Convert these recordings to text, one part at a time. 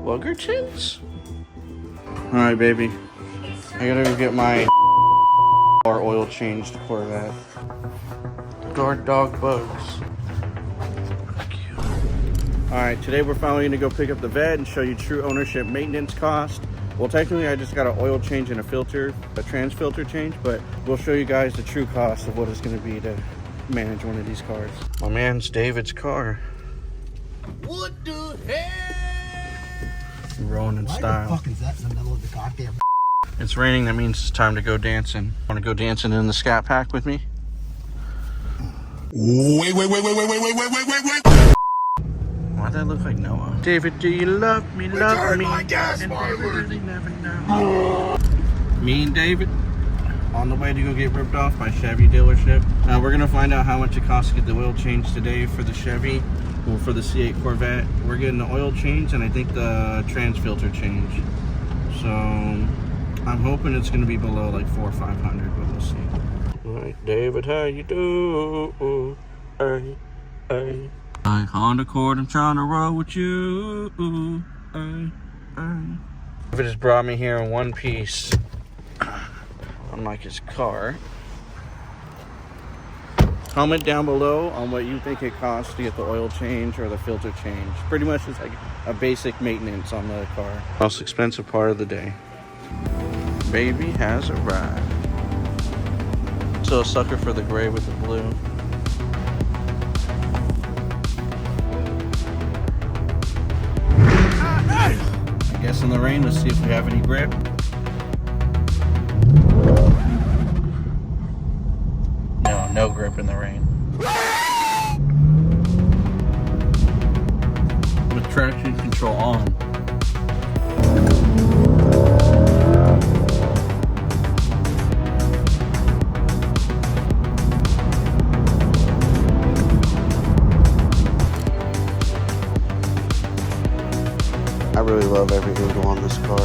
Wuggertons? Alright, baby. I gotta go get my oil changed Corvette. Guard dog bugs. Alright, today we're finally gonna go pick up the Vet and show you true ownership maintenance cost. Well, technically I just got an oil change and a filter, a trans filter change, but we'll show you guys the true cost of what it's gonna be to manage one of these cars. My man's David's car. What the hell? Rolling in style. Why the fuck is that in the middle of the goddamn? It's raining, that means it's time to go dancing. Wanna go dancing in the Scat Pack with me? Wait. Why'd that look like Noah? David, do you love me? Love me. My gas And mileage. David really never know. Me and David on the way to go get ripped off by Chevy dealership. Now we're gonna find out how much it costs to get the oil change today for the Chevy. Well, for the C8 Corvette. We're getting the oil change and I think the trans filter change. So I'm hoping it's gonna be below like $400 or $500, but we'll see. All right, David, how you do? Hey. Like Honda Accord, I'm trying to roll with you. David just brought me here in one piece, unlike his car. Comment down below on what you think it costs to get the oil change or the filter change. Pretty much it's like a basic maintenance on the car. Most expensive part of the day. Baby has arrived. So a sucker for the gray with the blue. I guess in the rain, let's see if we have any grip. No grip in the rain. With traction control on. I really love every angle on this car.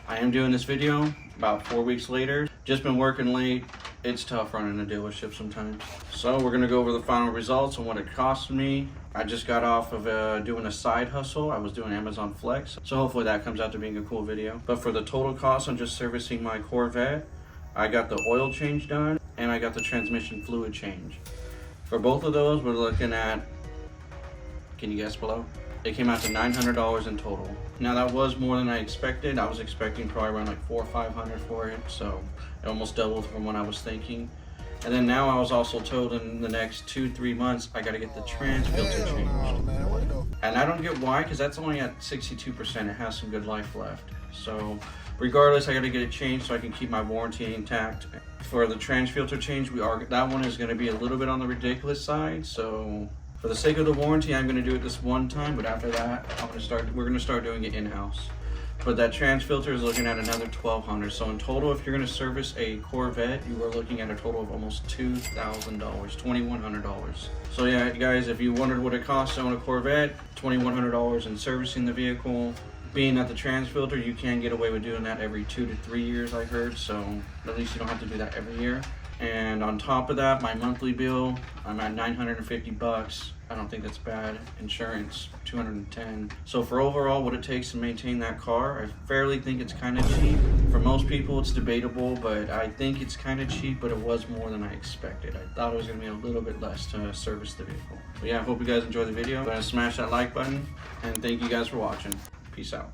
I am doing this video about 4 weeks later. Just been working late. It's tough running a dealership sometimes. So we're gonna go over the final results and what it cost me. I just got off of doing a side hustle. I was doing Amazon Flex. So hopefully that comes out to being a cool video. But for the total cost on just servicing my Corvette, I got the oil change done and I got the transmission fluid change. For both of those, we're looking at, can you guess below? It came out to $900 in total. Now that was more than I expected. I was expecting probably around like $400 or $500 for it. So it almost doubled from what I was thinking. And then now I was also told in the next 2-3 months, I gotta get the trans filter changed. And I don't get why, because that's only at 62%. It has some good life left. So regardless, I gotta get it changed so I can keep my warranty intact. For the trans filter change, that one is gonna be a little bit on the ridiculous side. So for the sake of the warranty, I'm gonna do it this one time, but after that, we're gonna start doing it in-house. But that trans filter is looking at another $1,200. So in total, if you're gonna service a Corvette, you are looking at a total of almost $2,000, $2,100. So yeah, guys, if you wondered what it costs to own a Corvette, $2,100 in servicing the vehicle. Being at the trans filter, you can get away with doing that every 2 to 3 years, I heard. So at least you don't have to do that every year. And on top of that, my monthly bill, I'm at $950. I don't think that's bad. Insurance, $210. So for overall what it takes to maintain that car, I fairly think it's kind of cheap. For most people it's debatable, but I think it's kind of cheap, but it was more than I expected. I thought it was gonna be a little bit less to service the vehicle. But yeah, I hope you guys enjoyed the video. Go ahead and smash that like button, and thank you guys for watching. Peace out.